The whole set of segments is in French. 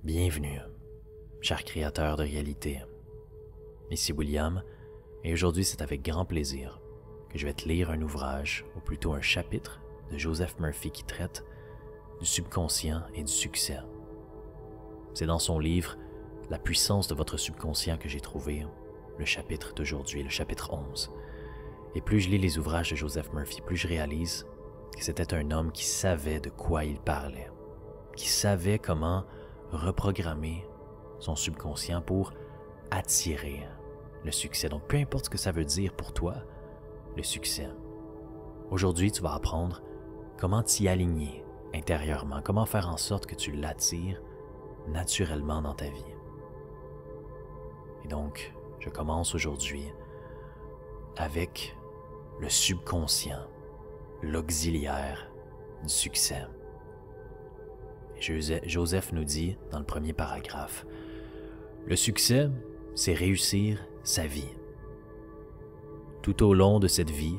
Bienvenue, cher créateur de réalité. Ici William, et aujourd'hui c'est avec grand plaisir que je vais te lire un ouvrage, ou plutôt un chapitre, de Joseph Murphy qui traite du subconscient et du succès. C'est dans son livre « La puissance de votre subconscient » que j'ai trouvé le chapitre d'aujourd'hui, le chapitre 11. Et plus je lis les ouvrages de Joseph Murphy, plus je réalise que c'était un homme qui savait de quoi il parlait, qui savait comment reprogrammer son subconscient pour attirer le succès. Donc, peu importe ce que ça veut dire pour toi, le succès. Aujourd'hui, tu vas apprendre comment t'y aligner intérieurement, comment faire en sorte que tu l'attires naturellement dans ta vie. Et donc, je commence aujourd'hui avec le subconscient, l'auxiliaire du succès. Joseph nous dit dans le premier paragraphe, « Le succès, c'est réussir sa vie. Tout au long de cette vie,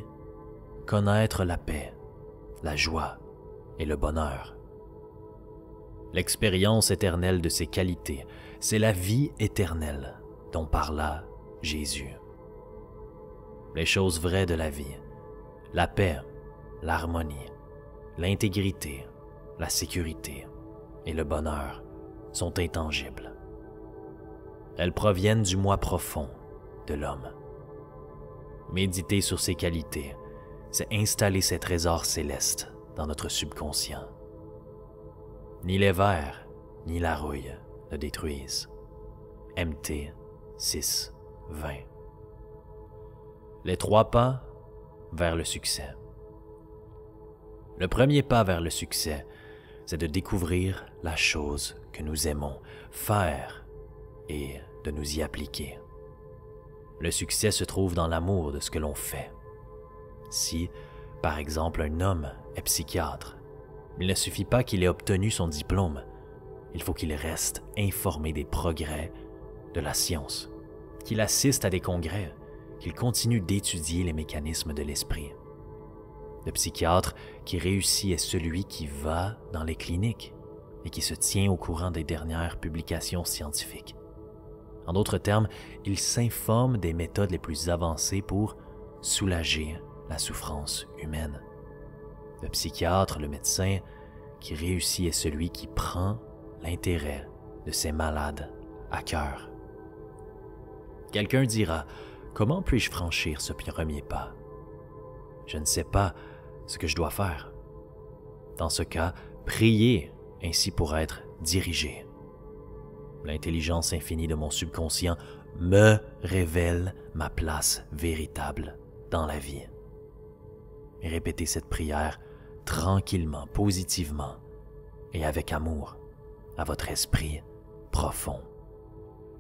connaître la paix, la joie et le bonheur. L'expérience éternelle de ses qualités, c'est la vie éternelle dont parla Jésus. Les choses vraies de la vie, la paix, l'harmonie, l'intégrité, la sécurité et le bonheur sont intangibles. Elles proviennent du moi profond de l'homme. Méditer sur ces qualités, c'est installer ces trésors célestes dans notre subconscient. Ni les vers, ni la rouille ne détruisent. MT 6:20. Les 3 pas vers le succès. Le premier pas vers le succès, c'est de découvrir la chose que nous aimons faire et de nous y appliquer. Le succès se trouve dans l'amour de ce que l'on fait. Si, par exemple, un homme est psychiatre, il ne suffit pas qu'il ait obtenu son diplôme, il faut qu'il reste informé des progrès de la science, qu'il assiste à des congrès, qu'il continue d'étudier les mécanismes de l'esprit. Le psychiatre qui réussit est celui qui va dans les cliniques et qui se tient au courant des dernières publications scientifiques. En d'autres termes, il s'informe des méthodes les plus avancées pour soulager la souffrance humaine. Le psychiatre, le médecin qui réussit est celui qui prend l'intérêt de ses malades à cœur. Quelqu'un dira, « Comment puis-je franchir ce premier pas? Je ne sais pas ce que je dois faire. » Dans ce cas, priez ainsi pour être dirigé. L'intelligence infinie de mon subconscient me révèle ma place véritable dans la vie. Et répétez cette prière tranquillement, positivement et avec amour à votre esprit profond.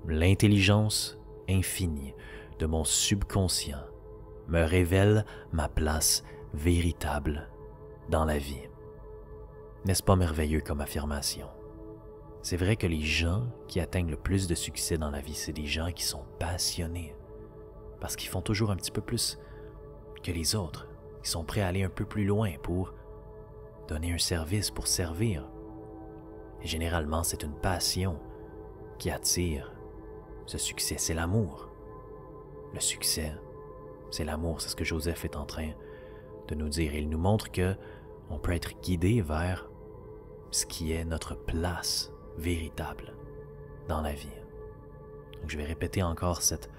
L'intelligence infinie de mon subconscient me révèle ma place véritable dans la vie. N'est-ce pas merveilleux comme affirmation? C'est vrai que les gens qui atteignent le plus de succès dans la vie, c'est des gens qui sont passionnés, parce qu'ils font toujours un petit peu plus que les autres. Ils sont prêts à aller un peu plus loin pour donner un service, pour servir. Et généralement, c'est une passion qui attire ce succès, c'est l'amour. Le succès, c'est l'amour, c'est ce que Joseph est en train de nous dire. Il nous montre que on peut être guidé vers ce qui est notre place véritable dans la vie. Donc je vais répéter encore cette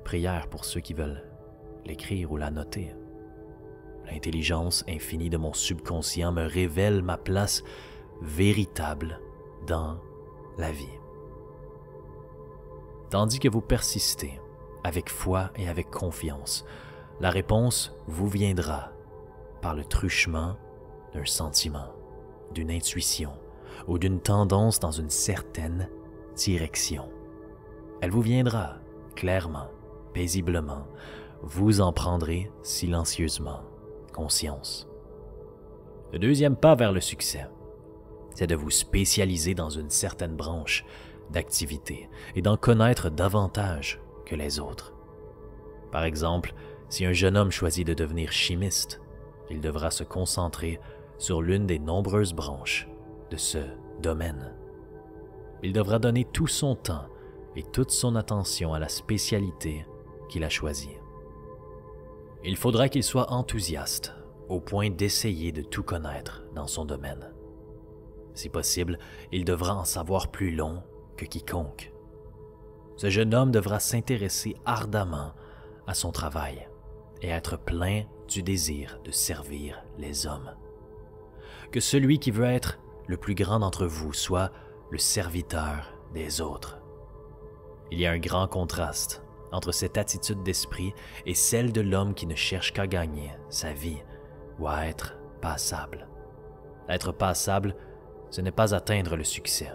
prière pour ceux qui veulent l'écrire ou la noter. L'intelligence infinie de mon subconscient me révèle ma place véritable dans la vie. Tandis que vous persistez avec foi et avec confiance, la réponse vous viendra par le truchement d'un sentiment, d'une intuition ou d'une tendance dans une certaine direction. Elle vous viendra clairement, paisiblement, vous en prendrez silencieusement conscience. Le deuxième pas vers le succès, c'est de vous spécialiser dans une certaine branche d'activité et d'en connaître davantage que les autres. Par exemple, si un jeune homme choisit de devenir chimiste, il devra se concentrer sur l'une des nombreuses branches de ce domaine. Il devra donner tout son temps et toute son attention à la spécialité qu'il a choisie. Il faudra qu'il soit enthousiaste, au point d'essayer de tout connaître dans son domaine. Si possible, il devra en savoir plus long que quiconque. Ce jeune homme devra s'intéresser ardemment à son travail et être plein du désir de servir les hommes. Que celui qui veut être le plus grand d'entre vous soit le serviteur des autres. Il y a un grand contraste entre cette attitude d'esprit et celle de l'homme qui ne cherche qu'à gagner sa vie ou à être passable. Être passable, ce n'est pas atteindre le succès.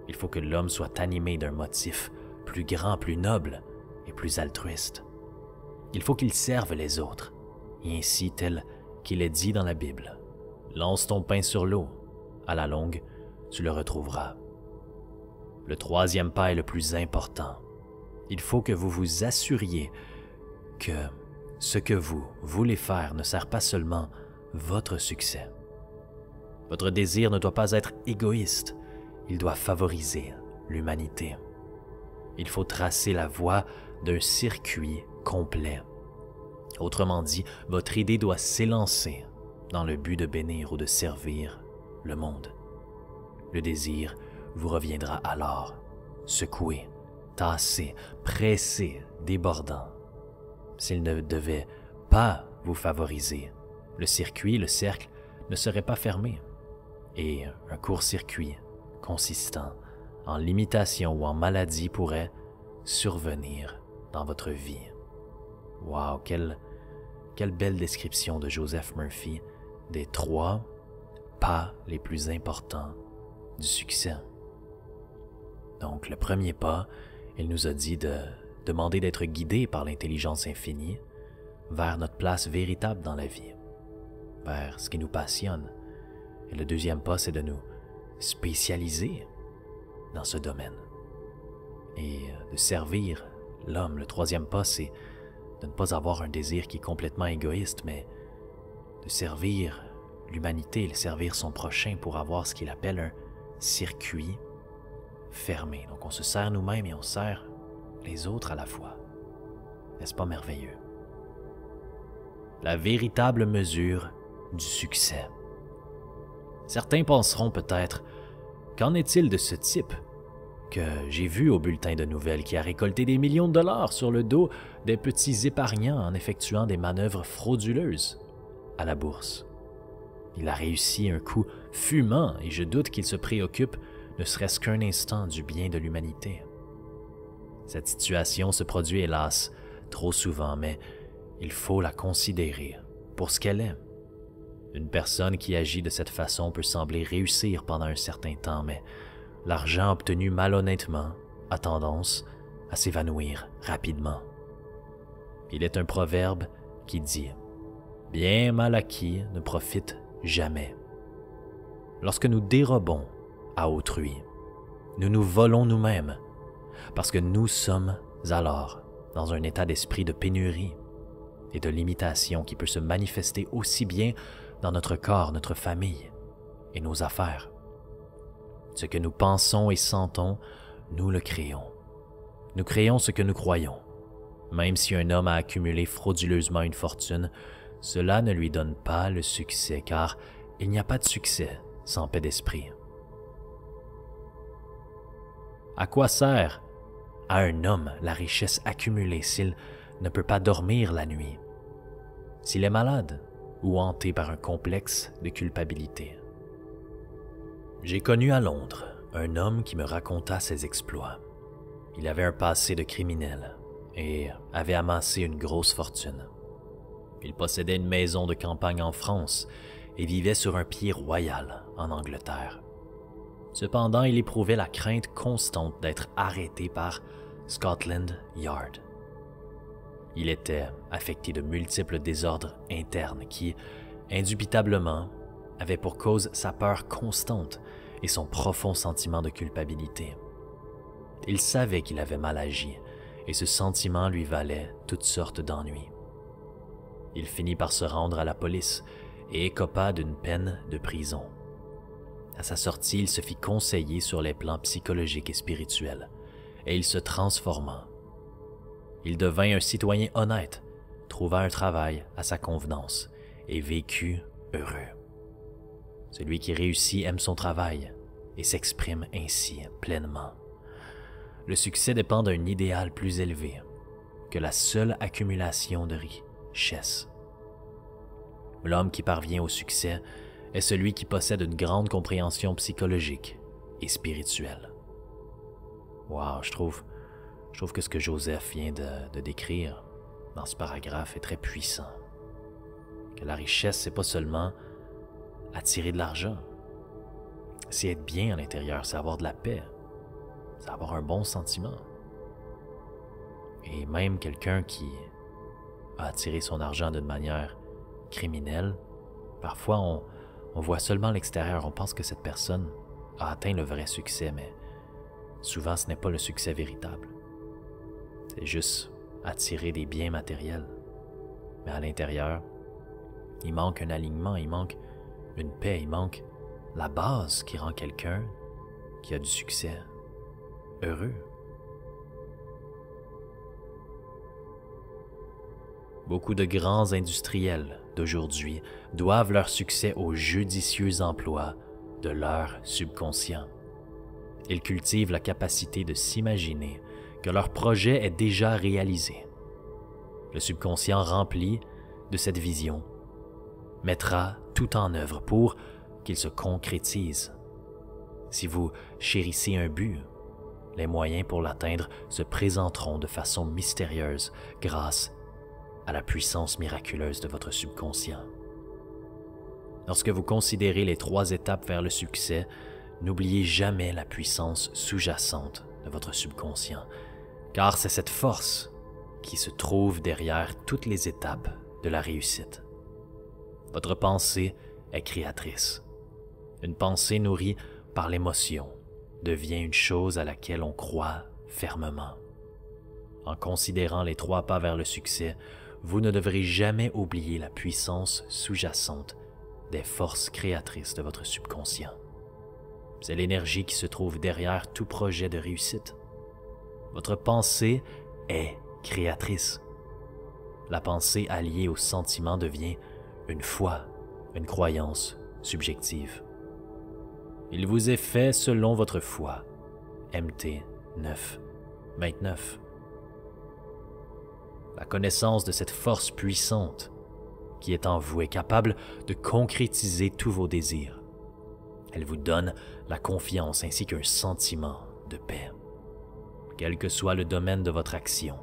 Il faut que l'homme soit animé d'un motif plus grand, plus noble et plus altruiste. Il faut qu'il serve les autres, et ainsi tel qu'il est dit dans la Bible. Lance ton pain sur l'eau, à la longue, tu le retrouveras. Le troisième pas est le plus important. Il faut que vous vous assuriez que ce que vous voulez faire ne sert pas seulement votre succès. Votre désir ne doit pas être égoïste, il doit favoriser l'humanité. Il faut tracer la voie d'un circuit complet. Autrement dit, votre idée doit s'élancer dans le but de bénir ou de servir le monde. Le désir vous reviendra alors, secoué, tassé, pressé, débordant. S'il ne devait pas vous favoriser, le circuit, le cercle, ne serait pas fermé. Et un court-circuit consistant en limitation ou en maladie pourrait survenir dans votre vie. Wow, quelle belle description de Joseph Murphy des 3 pas les plus importants du succès. Donc, le premier pas, il nous a dit de demander d'être guidé par l'intelligence infinie vers notre place véritable dans la vie, vers ce qui nous passionne. Et le deuxième pas, c'est de nous spécialiser dans ce domaine et de servir l'homme. Le troisième pas, c'est de ne pas avoir un désir qui est complètement égoïste, mais de servir l'humanité, de servir son prochain pour avoir ce qu'il appelle un circuit fermé. Donc on se sert nous-mêmes et on sert les autres à la fois. N'est-ce pas merveilleux? La véritable mesure du succès. Certains penseront peut-être, qu'en est-il de ce type que j'ai vu au bulletin de nouvelles qui a récolté des millions de dollars sur le dos des petits épargnants en effectuant des manœuvres frauduleuses à la bourse? Il a réussi un coup fumant et je doute qu'il se préoccupe ne serait-ce qu'un instant du bien de l'humanité. Cette situation se produit hélas trop souvent, mais il faut la considérer pour ce qu'elle est. Une personne qui agit de cette façon peut sembler réussir pendant un certain temps, mais l'argent obtenu malhonnêtement a tendance à s'évanouir rapidement. Il est un proverbe qui dit « Bien mal acquis ne profite jamais ». Lorsque nous dérobons à autrui, nous nous volons nous-mêmes, parce que nous sommes alors dans un état d'esprit de pénurie et de limitation qui peut se manifester aussi bien dans notre corps, notre famille et nos affaires. Ce que nous pensons et sentons, nous le créons. Nous créons ce que nous croyons. Même si un homme a accumulé frauduleusement une fortune, cela ne lui donne pas le succès, car il n'y a pas de succès sans paix d'esprit. À quoi sert à un homme la richesse accumulée s'il ne peut pas dormir la nuit, s'il est malade ou hanté par un complexe de culpabilité? J'ai connu à Londres un homme qui me raconta ses exploits. Il avait un passé de criminel et avait amassé une grosse fortune. Il possédait une maison de campagne en France et vivait sur un pied royal en Angleterre. Cependant, il éprouvait la crainte constante d'être arrêté par Scotland Yard. Il était affecté de multiples désordres internes qui, indubitablement, avaient pour cause sa peur constante et son profond sentiment de culpabilité. Il savait qu'il avait mal agi et ce sentiment lui valait toutes sortes d'ennuis. Il finit par se rendre à la police et écopa d'une peine de prison. À sa sortie, il se fit conseiller sur les plans psychologiques et spirituels, et il se transforma. Il devint un citoyen honnête, trouva un travail à sa convenance et vécut heureux. Celui qui réussit aime son travail et s'exprime ainsi pleinement. Le succès dépend d'un idéal plus élevé que la seule accumulation de richesses. L'homme qui parvient au succès est celui qui possède une grande compréhension psychologique et spirituelle. Wow, je trouve que ce que Joseph vient de décrire dans ce paragraphe est très puissant. Que la richesse, c'est pas seulement attirer de l'argent, c'est être bien à l'intérieur, c'est avoir de la paix, c'est avoir un bon sentiment. Et même quelqu'un qui a attiré son argent d'une manière criminelle, parfois on voit seulement l'extérieur, on pense que cette personne a atteint le vrai succès, mais souvent ce n'est pas le succès véritable. C'est juste attirer des biens matériels. Mais à l'intérieur, il manque un alignement, il manque une paix, il manque la base qui rend quelqu'un qui a du succès heureux. Beaucoup de grands industriels d'aujourd'hui doivent leur succès au judicieux emploi de leur subconscient. Ils cultivent la capacité de s'imaginer que leur projet est déjà réalisé. Le subconscient rempli de cette vision mettra tout en œuvre pour qu'il se concrétise. Si vous chérissez un but, les moyens pour l'atteindre se présenteront de façon mystérieuse grâce à la puissance miraculeuse de votre subconscient. Lorsque vous considérez les 3 étapes vers le succès, n'oubliez jamais la puissance sous-jacente de votre subconscient, car c'est cette force qui se trouve derrière toutes les étapes de la réussite. Votre pensée est créatrice. Une pensée nourrie par l'émotion devient une chose à laquelle on croit fermement. En considérant les 3 pas vers le succès, vous ne devrez jamais oublier la puissance sous-jacente des forces créatrices de votre subconscient. C'est l'énergie qui se trouve derrière tout projet de réussite. Votre pensée est créatrice. La pensée alliée au sentiment devient une foi, une croyance subjective. Il vous est fait selon votre foi. MT 9:29. La connaissance de cette force puissante qui est en vous est capable de concrétiser tous vos désirs. Elle vous donne la confiance ainsi qu'un sentiment de paix. Quel que soit le domaine de votre action,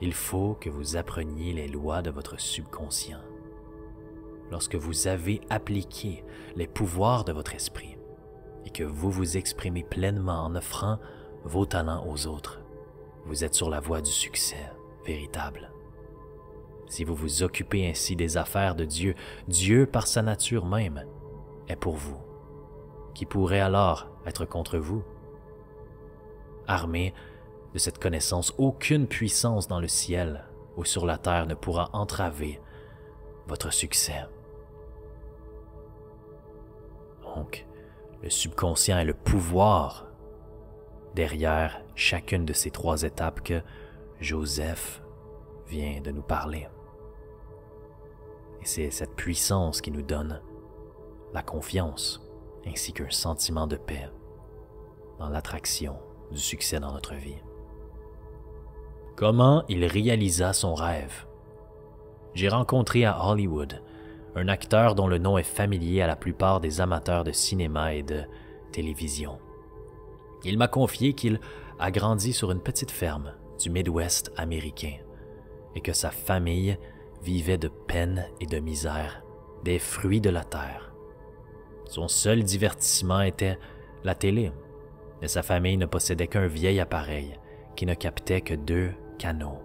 il faut que vous appreniez les lois de votre subconscient. Lorsque vous avez appliqué les pouvoirs de votre esprit et que vous vous exprimez pleinement en offrant vos talents aux autres, vous êtes sur la voie du succès véritable. Si vous vous occupez ainsi des affaires de Dieu, Dieu par sa nature même est pour vous. Qui pourrait alors être contre vous? Armé de cette connaissance, aucune puissance dans le ciel ou sur la terre ne pourra entraver votre succès. Donc, le subconscient est le pouvoir derrière chacune de ces 3 étapes que Joseph vient de nous parler. Et c'est cette puissance qui nous donne la confiance ainsi qu'un sentiment de paix dans l'attraction du succès dans notre vie. Comment il réalisa son rêve? J'ai rencontré à Hollywood un acteur dont le nom est familier à la plupart des amateurs de cinéma et de télévision. Il m'a confié qu'il a grandi sur une petite ferme du Midwest américain et que sa famille vivait de peine et de misère, des fruits de la terre. Son seul divertissement était la télé, mais sa famille ne possédait qu'un vieil appareil qui ne captait que 2 canaux,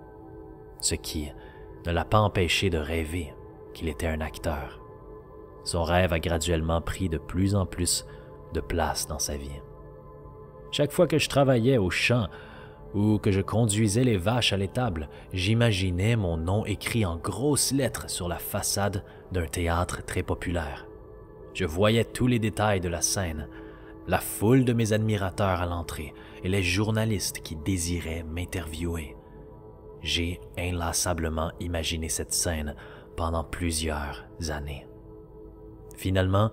ce qui ne l'a pas empêché de rêver qu'il était un acteur. Son rêve a graduellement pris de plus en plus de place dans sa vie. Chaque fois que je travaillais au champ ou que je conduisais les vaches à l'étable, j'imaginais mon nom écrit en grosses lettres sur la façade d'un théâtre très populaire. Je voyais tous les détails de la scène, la foule de mes admirateurs à l'entrée et les journalistes qui désiraient m'interviewer. J'ai inlassablement imaginé cette scène pendant plusieurs années. Finalement,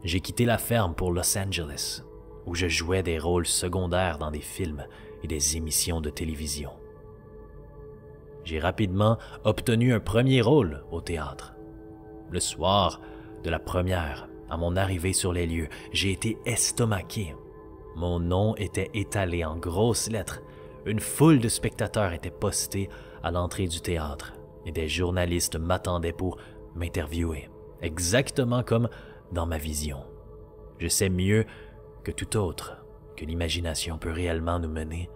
j'ai quitté la ferme pour Los Angeles, où je jouais des rôles secondaires dans des films et des émissions de télévision. J'ai rapidement obtenu un premier rôle au théâtre. Le soir de la première, à mon arrivée sur les lieux, j'ai été estomaqué. Mon nom était étalé en grosses lettres. Une foule de spectateurs était postée à l'entrée du théâtre et des journalistes m'attendaient pour m'interviewer, exactement comme dans ma vision. Je sais mieux que tout autre que l'imagination peut réellement nous mener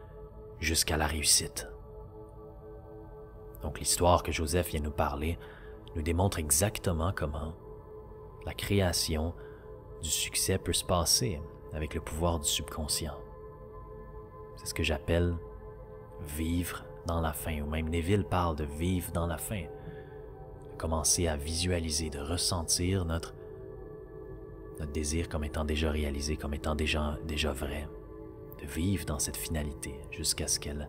jusqu'à la réussite. Donc l'histoire que Joseph vient nous parler nous démontre exactement comment la création du succès peut se passer avec le pouvoir du subconscient. C'est ce que j'appelle vivre dans la faim, ou même Neville parle de vivre dans la faim. Commencer à visualiser, de ressentir notre désir comme étant déjà réalisé, comme étant déjà vrai, de vivre dans cette finalité jusqu'à ce qu'elle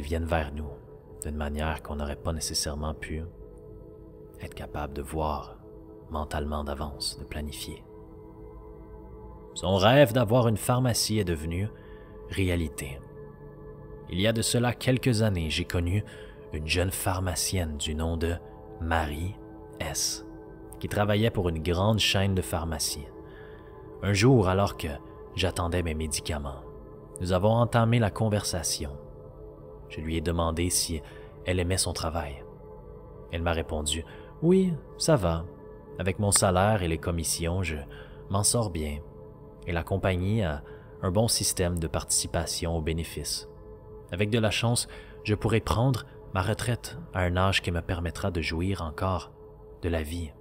vienne vers nous d'une manière qu'on n'aurait pas nécessairement pu être capable de voir mentalement d'avance, de planifier. Son rêve d'avoir une pharmacie est devenu réalité. Il y a de cela quelques années, j'ai connu une jeune pharmacienne du nom de Marie S., qui travaillait pour une grande chaîne de pharmacies. Un jour, alors que j'attendais mes médicaments, nous avons entamé la conversation. Je lui ai demandé si elle aimait son travail. Elle m'a répondu « Oui, ça va. Avec mon salaire et les commissions, je m'en sors bien. Et la compagnie a un bon système de participation aux bénéfices. Avec de la chance, je pourrai prendre ma retraite à un âge qui me permettra de jouir encore de la vie. »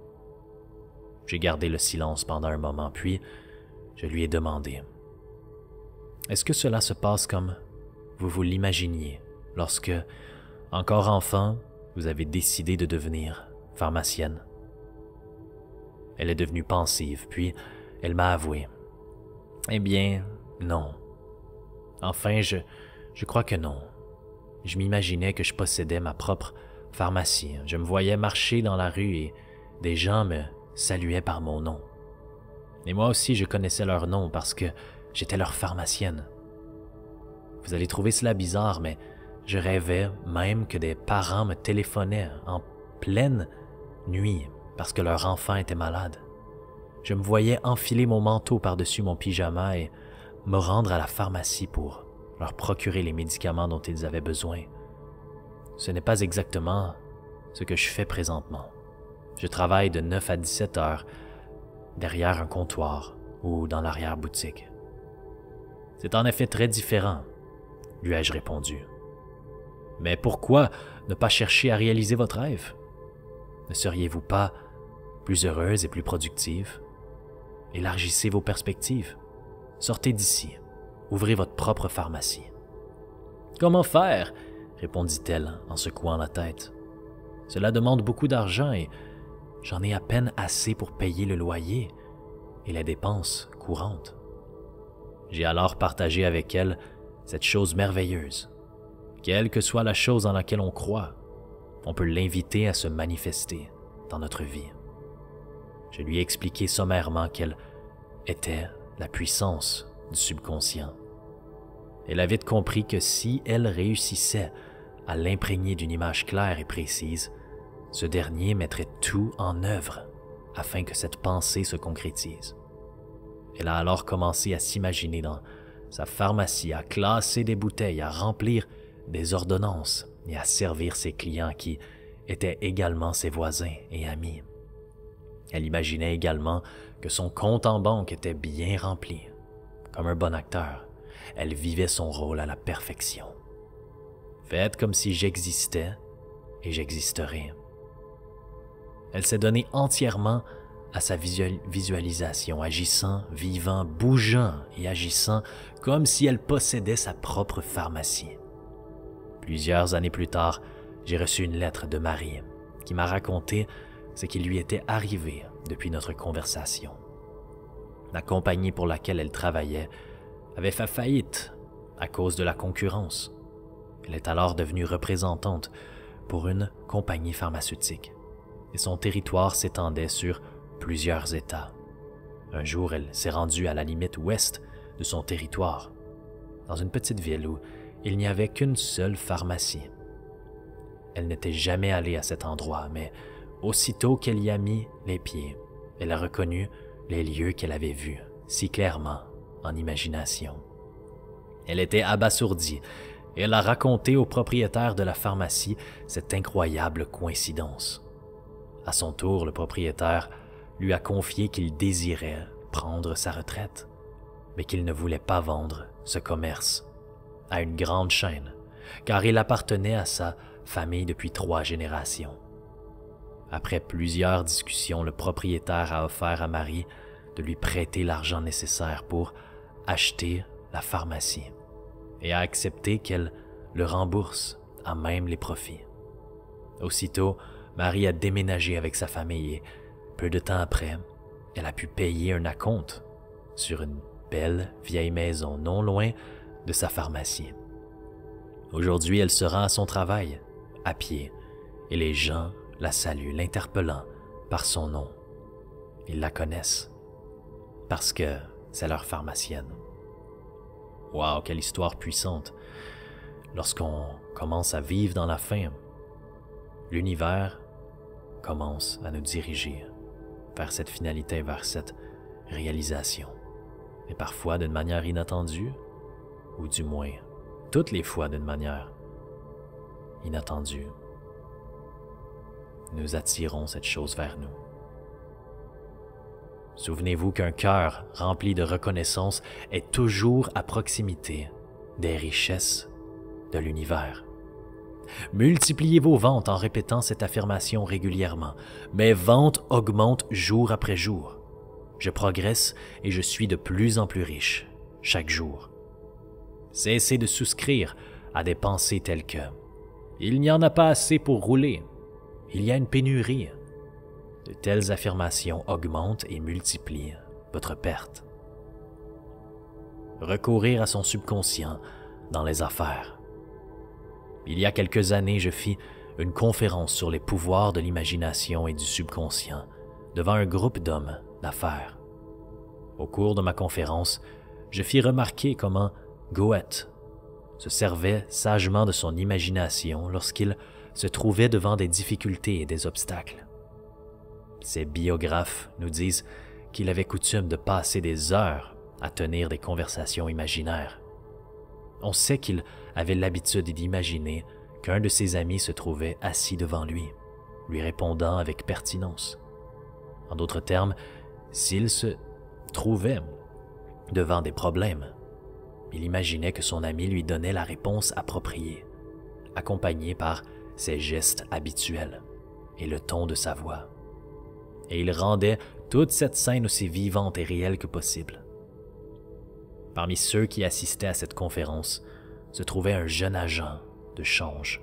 J'ai gardé le silence pendant un moment, puis je lui ai demandé « Est-ce que cela se passe comme vous vous l'imaginiez lorsque, encore enfant, vous avez décidé de devenir pharmacienne? » Elle est devenue pensive, puis elle m'a avoué « Eh bien, non. Enfin, je crois que non. Je m'imaginais que je possédais ma propre pharmacie. Je me voyais marcher dans la rue et des gens me saluaient par mon nom. Et moi aussi, je connaissais leur nom parce que j'étais leur pharmacienne. Vous allez trouver cela bizarre, mais je rêvais même que des parents me téléphonaient en pleine nuit parce que leur enfant était malade. Je me voyais enfiler mon manteau par-dessus mon pyjama et me rendre à la pharmacie pour leur procurer les médicaments dont ils avaient besoin. Ce n'est pas exactement ce que je fais présentement. Je travaille de 9 à 17 heures derrière un comptoir ou dans l'arrière-boutique. C'est en effet très différent, lui ai-je répondu. Mais pourquoi ne pas chercher à réaliser votre rêve? Ne seriez-vous pas plus heureuse et plus productive? Élargissez vos perspectives. Sortez d'ici. Ouvrez votre propre pharmacie. Comment faire? Répondit-elle en secouant la tête. Cela demande beaucoup d'argent et j'en ai à peine assez pour payer le loyer et les dépenses courantes. J'ai alors partagé avec elle cette chose merveilleuse. Quelle que soit la chose en laquelle on croit, on peut l'inviter à se manifester dans notre vie. Je lui ai expliqué sommairement quelle était la puissance du subconscient. Elle a vite compris que si elle réussissait à l'imprégner d'une image claire et précise, ce dernier mettrait tout en œuvre afin que cette pensée se concrétise. Elle a alors commencé à s'imaginer dans sa pharmacie, à classer des bouteilles, à remplir des ordonnances et à servir ses clients qui étaient également ses voisins et amis. Elle imaginait également que son compte en banque était bien rempli. Comme un bon acteur, elle vivait son rôle à la perfection. Faites comme si j'existais et j'existerais. Elle s'est donnée entièrement à sa visualisation, agissant, vivant, bougeant et agissant comme si elle possédait sa propre pharmacie. Plusieurs années plus tard, j'ai reçu une lettre de Marie qui m'a raconté ce qui lui était arrivé depuis notre conversation. La compagnie pour laquelle elle travaillait avait fait faillite à cause de la concurrence. Elle est alors devenue représentante pour une compagnie pharmaceutique et son territoire s'étendait sur plusieurs États. Un jour, elle s'est rendue à la limite ouest de son territoire, dans une petite ville où il n'y avait qu'une seule pharmacie. Elle n'était jamais allée à cet endroit, mais aussitôt qu'elle y a mis les pieds, elle a reconnu les lieux qu'elle avait vus si clairement en imagination. Elle était abasourdie et elle a raconté au propriétaire de la pharmacie cette incroyable coïncidence. À son tour, le propriétaire lui a confié qu'il désirait prendre sa retraite, mais qu'il ne voulait pas vendre ce commerce à une grande chaîne, car il appartenait à sa famille depuis 3 générations. Après plusieurs discussions, le propriétaire a offert à Marie de lui prêter l'argent nécessaire pour acheter la pharmacie et a accepté qu'elle le rembourse à même les profits. Aussitôt, Marie a déménagé avec sa famille et, peu de temps après, elle a pu payer un acompte sur une belle vieille maison non loin de sa pharmacie. Aujourd'hui, elle se rend à son travail, à pied, et les gens la saluent, l'interpellant par son nom. Ils la connaissent, parce que c'est leur pharmacienne. Wow, quelle histoire puissante! Lorsqu'on commence à vivre dans la faim, l'univers commence à nous diriger vers cette finalité, vers cette réalisation. Et parfois d'une manière inattendue, ou du moins toutes les fois d'une manière inattendue, nous attirons cette chose vers nous. Souvenez-vous qu'un cœur rempli de reconnaissance est toujours à proximité des richesses de l'univers. Multipliez vos ventes en répétant cette affirmation régulièrement. Mes ventes augmentent jour après jour. Je progresse et je suis de plus en plus riche chaque jour. Cessez de souscrire à des pensées telles que « il n'y en a pas assez pour rouler »,« il y a une pénurie ». De telles affirmations augmentent et multiplient votre perte. Recourir à son subconscient dans les affaires. Il y a quelques années, je fis une conférence sur les pouvoirs de l'imagination et du subconscient devant un groupe d'hommes d'affaires. Au cours de ma conférence, je fis remarquer comment Goethe se servait sagement de son imagination lorsqu'il se trouvait devant des difficultés et des obstacles. Ses biographes nous disent qu'il avait coutume de passer des heures à tenir des conversations imaginaires. On sait qu'il avait l'habitude d'imaginer qu'un de ses amis se trouvait assis devant lui, lui répondant avec pertinence. En d'autres termes, s'il se trouvait devant des problèmes, il imaginait que son ami lui donnait la réponse appropriée, accompagnée par ses gestes habituels et le ton de sa voix. Et il rendait toute cette scène aussi vivante et réelle que possible. Parmi ceux qui assistaient à cette conférence se trouvait un jeune agent de change.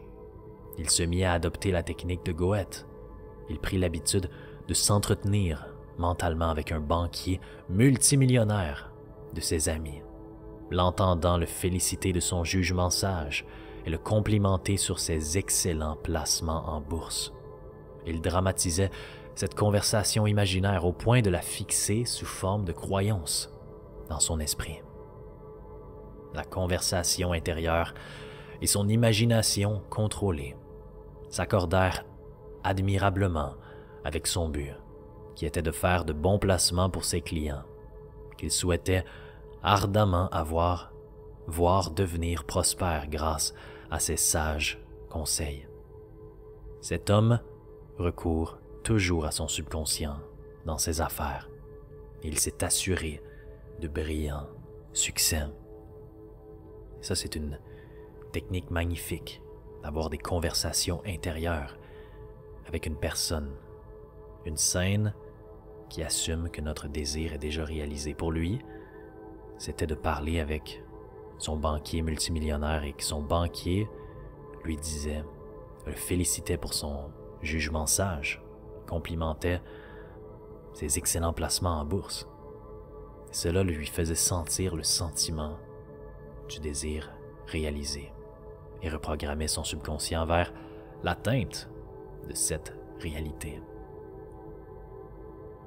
Il se mit à adopter la technique de Goethe. Il prit l'habitude de s'entretenir mentalement avec un banquier multimillionnaire de ses amis, l'entendant le féliciter de son jugement sage et le complimenter sur ses excellents placements en bourse. Il dramatisait cette conversation imaginaire au point de la fixer sous forme de croyance dans son esprit. La conversation intérieure et son imagination contrôlée s'accordèrent admirablement avec son but, qui était de faire de bons placements pour ses clients, qu'il souhaitait ardemment voir devenir prospères grâce à ses sages conseils. Cet homme recourt toujours à son subconscient dans ses affaires. Il s'est assuré de brillants succès. Ça, c'est une technique magnifique d'avoir des conversations intérieures avec une personne, une scène qui assume que notre désir est déjà réalisé. Pour lui, c'était de parler avec son banquier multimillionnaire et que son banquier lui disait, le félicitait pour son jugement sage, complimentait ses excellents placements en bourse. Cela lui faisait sentir le sentiment du désir réalisé et reprogrammait son subconscient vers l'atteinte de cette réalité.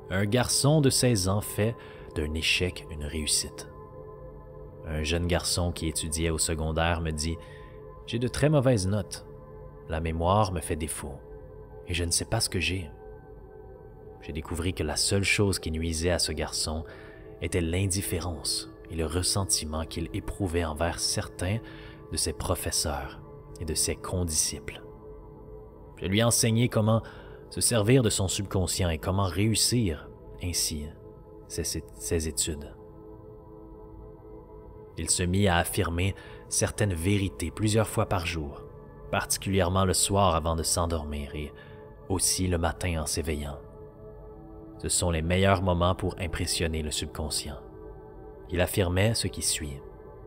Un garçon de 16 ans fait d'un échec une réussite. Un jeune garçon qui étudiait au secondaire me dit « J'ai de très mauvaises notes. La mémoire me fait défaut et je ne sais pas ce que j'ai. » J'ai découvert que la seule chose qui nuisait à ce garçon était l'indifférence et le ressentiment qu'il éprouvait envers certains de ses professeurs et de ses condisciples. Je lui ai enseigné comment se servir de son subconscient et comment réussir ainsi ses études. Il se mit à affirmer certaines vérités plusieurs fois par jour, particulièrement le soir avant de s'endormir et aussi le matin en s'éveillant. Ce sont les meilleurs moments pour impressionner le subconscient. Il affirmait ce qui suit.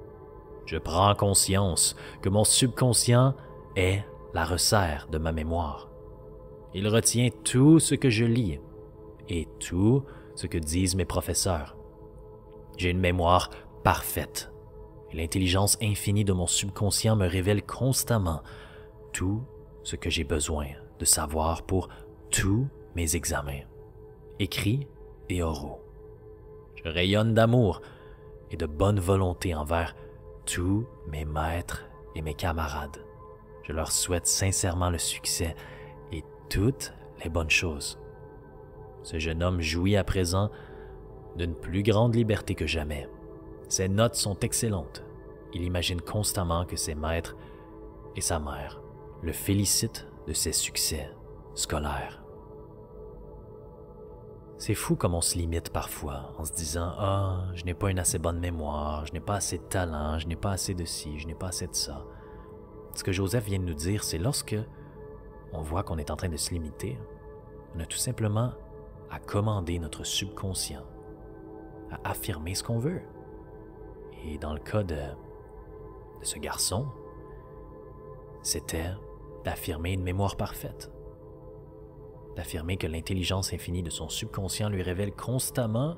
« Je prends conscience que mon subconscient est la resserre de ma mémoire. Il retient tout ce que je lis et tout ce que disent mes professeurs. J'ai une mémoire parfaite et l'intelligence infinie de mon subconscient me révèle constamment tout ce que j'ai besoin de savoir pour tous mes examens, écrits et oraux. Je rayonne d'amour et de bonne volonté envers tous mes maîtres et mes camarades. Je leur souhaite sincèrement le succès et toutes les bonnes choses. Ce jeune homme jouit à présent d'une plus grande liberté que jamais. Ses notes sont excellentes. Il imagine constamment que ses maîtres et sa mère le félicitent de ses succès scolaires. » C'est fou comme on se limite parfois en se disant « Ah, je n'ai pas une assez bonne mémoire, je n'ai pas assez de talent, je n'ai pas assez de ci, je n'ai pas assez de ça. » Ce que Joseph vient de nous dire, c'est lorsque on voit qu'on est en train de se limiter, on a tout simplement à commander notre subconscient, à affirmer ce qu'on veut. Et dans le cas de ce garçon, c'était d'affirmer une mémoire parfaite, d'affirmer que l'intelligence infinie de son subconscient lui révèle constamment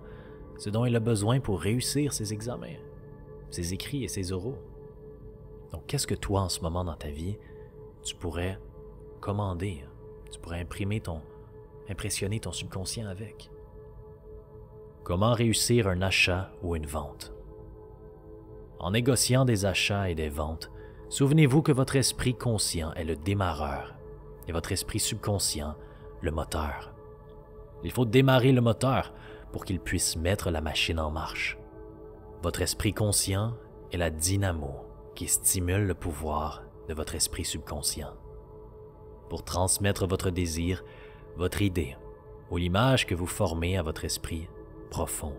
ce dont il a besoin pour réussir ses examens, ses écrits et ses oraux. Donc, qu'est-ce que toi, en ce moment dans ta vie, tu pourrais commander, tu pourrais impressionner ton subconscient avec? Comment réussir un achat ou une vente? En négociant des achats et des ventes, souvenez-vous que votre esprit conscient est le démarreur et votre esprit subconscient le moteur. Il faut démarrer le moteur pour qu'il puisse mettre la machine en marche. Votre esprit conscient est la dynamo qui stimule le pouvoir de votre esprit subconscient. Pour transmettre votre désir, votre idée ou l'image que vous formez à votre esprit profond,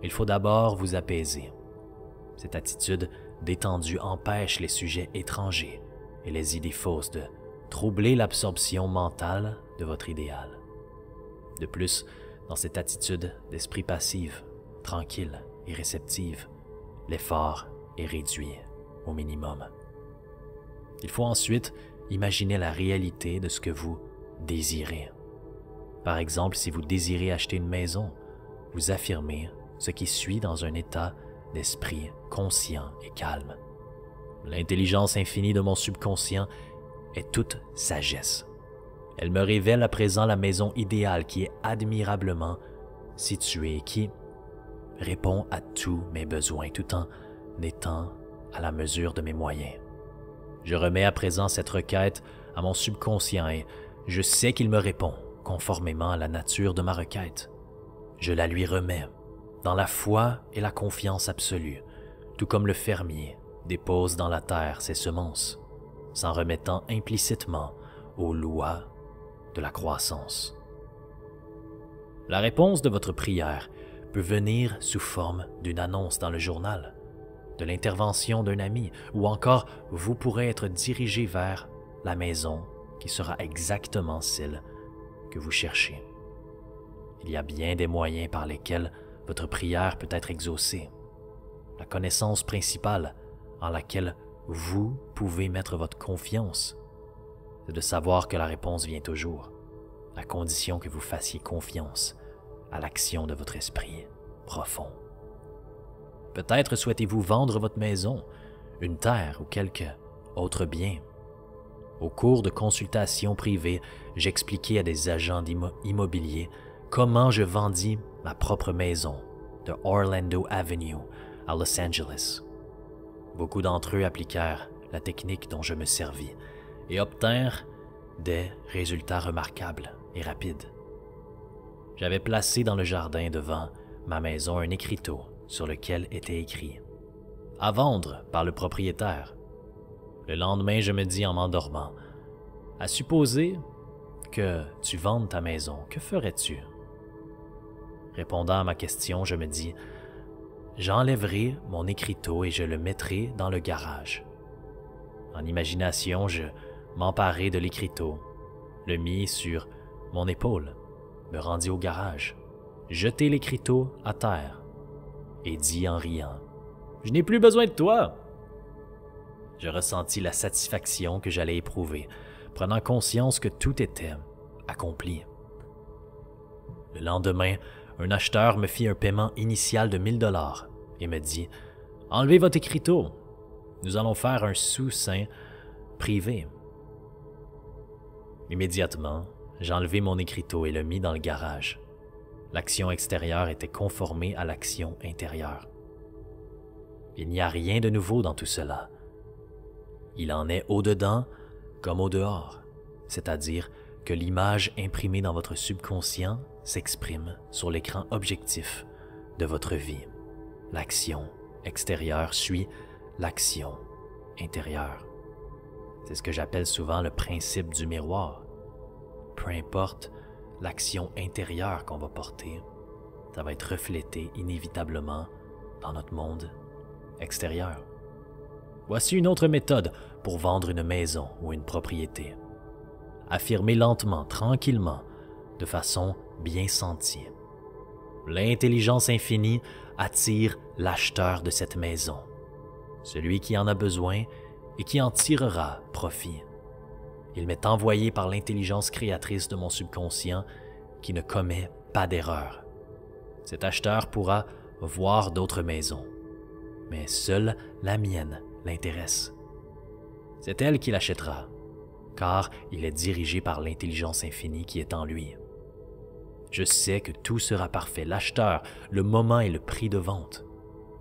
il faut d'abord vous apaiser. Cette attitude détendue empêche les sujets étrangers et les idées fausses de troubler l'absorption mentale de votre idéal. De plus, dans cette attitude d'esprit passif, tranquille et réceptive, l'effort est réduit au minimum. Il faut ensuite imaginer la réalité de ce que vous désirez. Par exemple, si vous désirez acheter une maison, vous affirmez ce qui suit dans un état d'esprit conscient et calme. L'intelligence infinie de mon subconscient est toute sagesse. Elle me révèle à présent la maison idéale qui est admirablement située et qui répond à tous mes besoins tout en étant à la mesure de mes moyens. Je remets à présent cette requête à mon subconscient et je sais qu'il me répond conformément à la nature de ma requête. Je la lui remets dans la foi et la confiance absolue, tout comme le fermier dépose dans la terre ses semences, s'en remettant implicitement aux lois de la croissance. La réponse de votre prière peut venir sous forme d'une annonce dans le journal, de l'intervention d'un ami, ou encore vous pourrez être dirigé vers la maison qui sera exactement celle que vous cherchez. Il y a bien des moyens par lesquels votre prière peut être exaucée. La connaissance principale en laquelle vous pouvez mettre votre confiance, c'est de savoir que la réponse vient toujours, à condition que vous fassiez confiance à l'action de votre esprit profond. Peut-être souhaitez-vous vendre votre maison, une terre ou quelque autre bien. Au cours de consultations privées, j'expliquais à des agents immobiliers comment je vendis ma propre maison de Orlando Avenue à Los Angeles. Beaucoup d'entre eux appliquèrent la technique dont je me servis et obtinrent des résultats remarquables et rapides. J'avais placé dans le jardin devant ma maison un écriteau sur lequel était écrit « À vendre par le propriétaire ». Le lendemain, je me dis en m'endormant « À supposer que tu vendes ta maison, que ferais-tu » Répondant à ma question, je me dis « J'enlèverai mon écriteau et je le mettrai dans le garage. » En imagination, je m'emparai de l'écriteau, le mis sur mon épaule, me rendis au garage, jetai l'écriteau à terre et dis en riant « Je n'ai plus besoin de toi !» Je ressentis la satisfaction que j'allais éprouver, prenant conscience que tout était accompli. Le lendemain, un acheteur me fit un paiement initial de 1000 $ et me dit « Enlevez votre écriteau, nous allons faire un sous-sein privé. » Immédiatement, j'enlevai mon écriteau et le mis dans le garage. L'action extérieure était conformée à l'action intérieure. Il n'y a rien de nouveau dans tout cela. Il en est au-dedans comme au-dehors, c'est-à-dire que l'image imprimée dans votre subconscient s'exprime sur l'écran objectif de votre vie. L'action extérieure suit l'action intérieure. C'est ce que j'appelle souvent le principe du miroir. Peu importe l'action intérieure qu'on va porter, ça va être reflété inévitablement dans notre monde extérieur. Voici une autre méthode pour vendre une maison ou une propriété. Affirmez lentement, tranquillement, de façon bien sentie. L'intelligence infinie attire l'acheteur de cette maison, celui qui en a besoin et qui en tirera profit. Il m'est envoyé par l'intelligence créatrice de mon subconscient qui ne commet pas d'erreur. Cet acheteur pourra voir d'autres maisons, mais seule la mienne l'intéresse. C'est elle qui l'achètera, car il est dirigé par l'intelligence infinie qui est en lui. Je sais que tout sera parfait, l'acheteur, le moment et le prix de vente.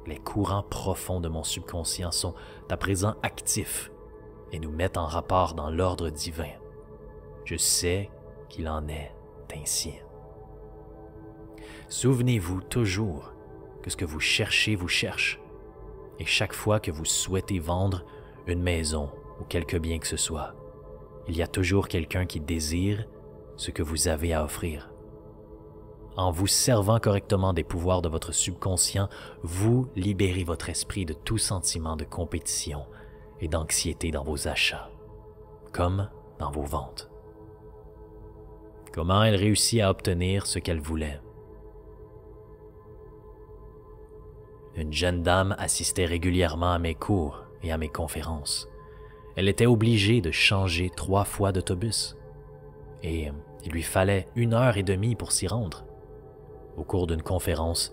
Les courants profonds de mon subconscient sont à présent actifs et nous mettent en rapport dans l'ordre divin. Je sais qu'il en est ainsi. Souvenez-vous toujours que ce que vous cherchez vous cherche, et chaque fois que vous souhaitez vendre une maison ou quelque bien que ce soit, il y a toujours quelqu'un qui désire ce que vous avez à offrir. En vous servant correctement des pouvoirs de votre subconscient, vous libérez votre esprit de tout sentiment de compétition et d'anxiété dans vos achats, comme dans vos ventes. Comment elle réussit à obtenir ce qu'elle voulait? Une jeune dame assistait régulièrement à mes cours et à mes conférences. Elle était obligée de changer 3 fois d'autobus et il lui fallait 1h30 pour s'y rendre. Au cours d'une conférence,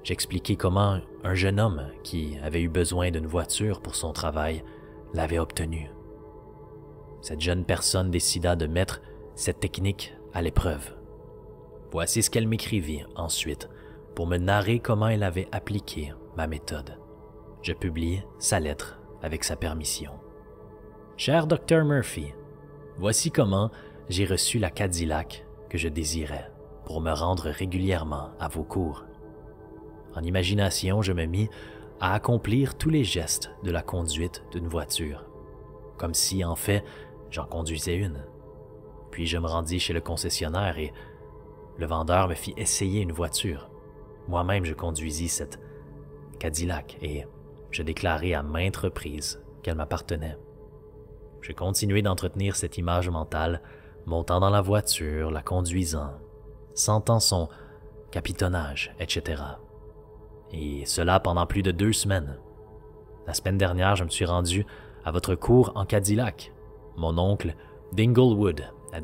j'expliquai comment un jeune homme qui avait eu besoin d'une voiture pour son travail l'avait obtenue. Cette jeune personne décida de mettre cette technique à l'épreuve. Voici ce qu'elle m'écrivit ensuite pour me narrer comment elle avait appliqué ma méthode. Je publie sa lettre avec sa permission. « Cher Dr. Murphy, voici comment j'ai reçu la Cadillac que je désirais pour me rendre régulièrement à vos cours. En imagination, je me mis à accomplir tous les gestes de la conduite d'une voiture, comme si, en fait, j'en conduisais une. Puis je me rendis chez le concessionnaire et le vendeur me fit essayer une voiture. Moi-même, je conduisis cette Cadillac et je déclarai à maintes reprises qu'elle m'appartenait. Je continuai d'entretenir cette image mentale, montant dans la voiture, la conduisant, sentant son capitonnage, etc. Et cela pendant plus de 2 semaines. La semaine dernière, je me suis rendu à votre cours en Cadillac. Mon oncle Dinglewood est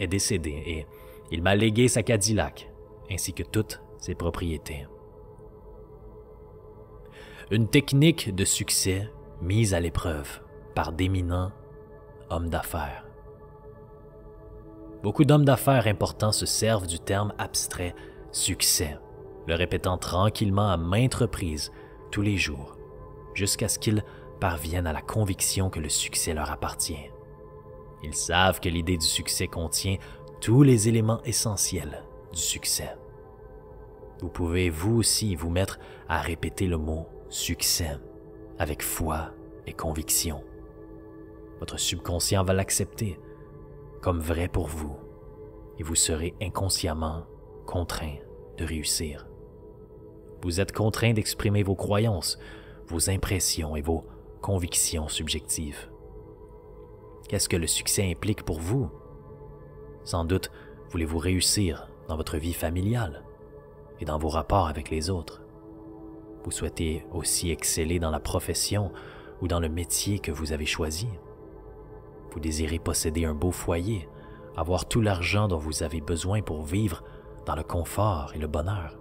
décédé et il m'a légué sa Cadillac ainsi que toutes ses propriétés. Une technique de succès mise à l'épreuve par d'éminents hommes d'affaires. Beaucoup d'hommes d'affaires importants se servent du terme abstrait « succès », le répétant tranquillement à maintes reprises tous les jours, jusqu'à ce qu'ils parviennent à la conviction que le succès leur appartient. Ils savent que l'idée du succès contient tous les éléments essentiels du succès. Vous pouvez vous aussi vous mettre à répéter le mot « succès » avec foi et conviction. Votre subconscient va l'accepter comme vrai pour vous et vous serez inconsciemment contraint de réussir. Vous êtes contraint d'exprimer vos croyances, vos impressions et vos convictions subjectives. Qu'est-ce que le succès implique pour vous? Sans doute, voulez-vous réussir dans votre vie familiale et dans vos rapports avec les autres. Vous souhaitez aussi exceller dans la profession ou dans le métier que vous avez choisi. Vous désirez posséder un beau foyer, avoir tout l'argent dont vous avez besoin pour vivre dans le confort et le bonheur.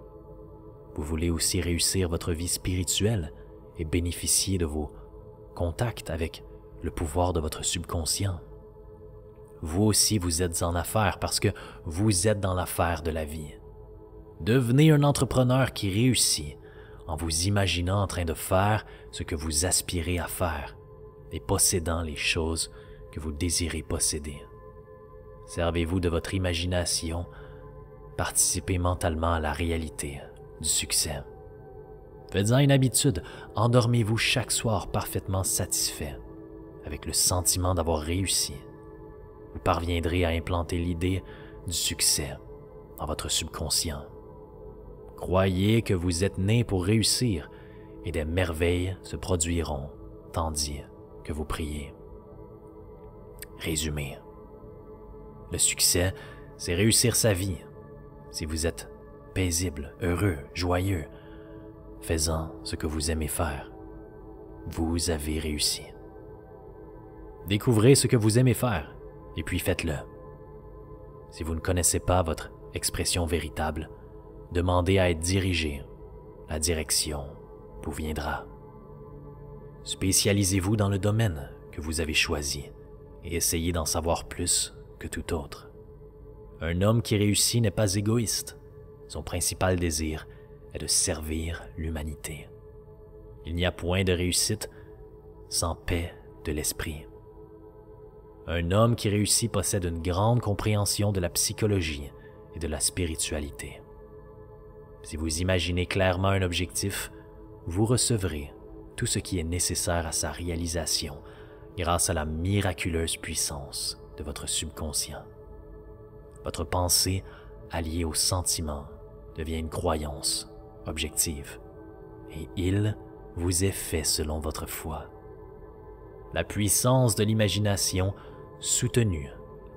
Vous voulez aussi réussir votre vie spirituelle et bénéficier de vos contacts avec le pouvoir de votre subconscient. Vous aussi, vous êtes en affaires parce que vous êtes dans l'affaire de la vie. Devenez un entrepreneur qui réussit en vous imaginant en train de faire ce que vous aspirez à faire et possédant les choses que vous désirez posséder. Servez-vous de votre imagination, participez mentalement à la réalité du succès. Faites-en une habitude, endormez-vous chaque soir parfaitement satisfait, avec le sentiment d'avoir réussi. Vous parviendrez à implanter l'idée du succès dans votre subconscient. Croyez que vous êtes né pour réussir et des merveilles se produiront tandis que vous priez. Résumé. Le succès, c'est réussir sa vie. Si vous êtes paisible, heureux, joyeux, faisant ce que vous aimez faire, vous avez réussi. Découvrez ce que vous aimez faire et puis faites-le. Si vous ne connaissez pas votre expression véritable, demandez à être dirigé. La direction vous viendra. Spécialisez-vous dans le domaine que vous avez choisi et essayez d'en savoir plus que tout autre. Un homme qui réussit n'est pas égoïste. Son principal désir est de servir l'humanité. Il n'y a point de réussite sans paix de l'esprit. Un homme qui réussit possède une grande compréhension de la psychologie et de la spiritualité. Si vous imaginez clairement un objectif, vous recevrez tout ce qui est nécessaire à sa réalisation grâce à la miraculeuse puissance de votre subconscient. Votre pensée, alliée au sentiment, devient une croyance objective, et il vous est fait selon votre foi. La puissance de l'imagination soutenue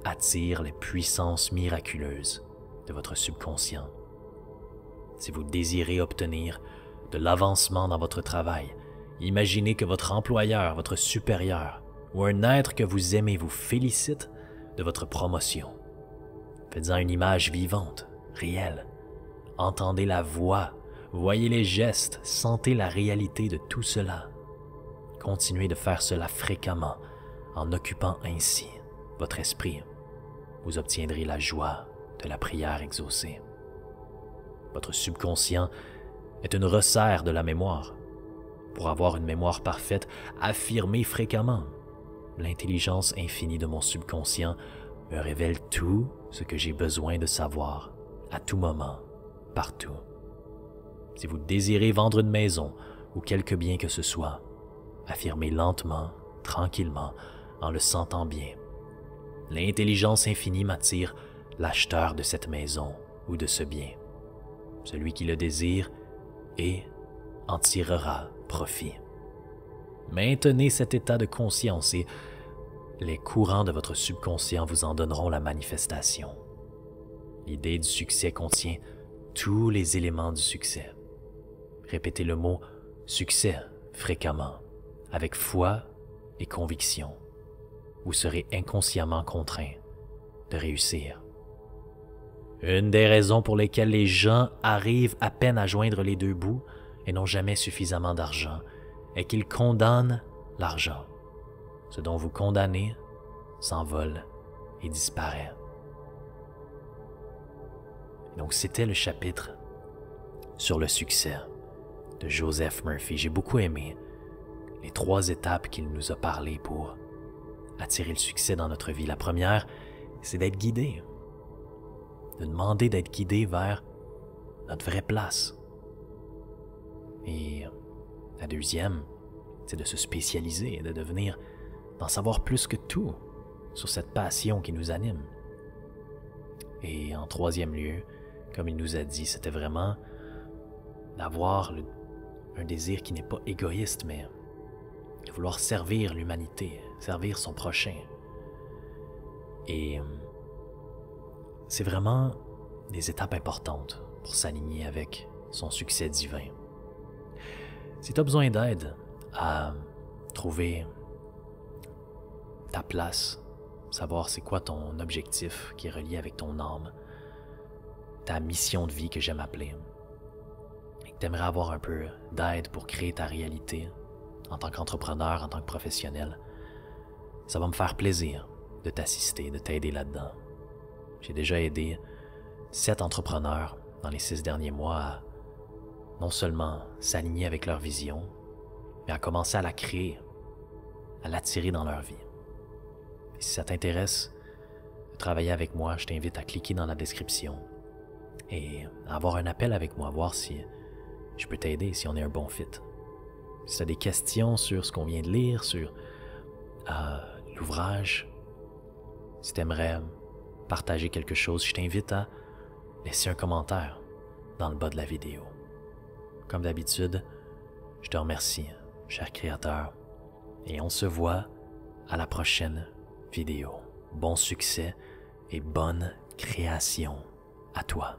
attire les puissances miraculeuses de votre subconscient. Si vous désirez obtenir de l'avancement dans votre travail, imaginez que votre employeur, votre supérieur ou un être que vous aimez vous félicite de votre promotion. Faites-en une image vivante, réelle. Entendez la voix, voyez les gestes, sentez la réalité de tout cela. Continuez de faire cela fréquemment en occupant ainsi votre esprit. Vous obtiendrez la joie de la prière exaucée. Votre subconscient est une resserre de la mémoire. Pour avoir une mémoire parfaite, affirmez fréquemment. L'intelligence infinie de mon subconscient me révèle tout ce que j'ai besoin de savoir, à tout moment, partout. Si vous désirez vendre une maison ou quelque bien que ce soit, affirmez lentement, tranquillement, en le sentant bien. L'intelligence infinie m'attire l'acheteur de cette maison ou de ce bien. Celui qui le désire et en tirera profit. Maintenez cet état de conscience et les courants de votre subconscient vous en donneront la manifestation. L'idée du succès contient tous les éléments du succès. Répétez le mot « succès » fréquemment, avec foi et conviction. Vous serez inconsciemment contraint de réussir. Une des raisons pour lesquelles les gens arrivent à peine à joindre les deux bouts et n'ont jamais suffisamment d'argent est qu'ils condamnent l'argent. Ce dont vous condamnez s'envole et disparaît. Donc c'était le chapitre sur le succès de Joseph Murphy. J'ai beaucoup aimé les 3 étapes qu'il nous a parlé pour attirer le succès dans notre vie. La première, c'est d'être guidé, de demander d'être guidé vers notre vraie place. Et la deuxième, c'est de se spécialiser et de devenir, d'en savoir plus que tout sur cette passion qui nous anime. Et en troisième lieu, comme il nous a dit, c'était vraiment d'avoir un désir qui n'est pas égoïste, mais de vouloir servir l'humanité, servir son prochain. Et c'est vraiment des étapes importantes pour s'aligner avec son succès divin. Si tu as besoin d'aide à trouver ta place, savoir c'est quoi ton objectif qui est relié avec ton âme, ta mission de vie que j'aime appeler, et que tu aimerais avoir un peu d'aide pour créer ta réalité en tant qu'entrepreneur, en tant que professionnel, ça va me faire plaisir de t'assister, de t'aider là-dedans. J'ai déjà aidé 7 entrepreneurs dans les 6 derniers mois à non seulement s'aligner avec leur vision, mais à commencer à la créer, à l'attirer dans leur vie. Et si ça t'intéresse de travailler avec moi, je t'invite à cliquer dans la description et à avoir un appel avec moi, voir si je peux t'aider, si on est un bon fit. Si tu as des questions sur ce qu'on vient de lire, sur l'ouvrage, si tu aimerais partager quelque chose, je t'invite à laisser un commentaire dans le bas de la vidéo. Comme d'habitude, je te remercie, cher créateur, et on se voit à la prochaine vidéo. Bon succès et bonne création à toi.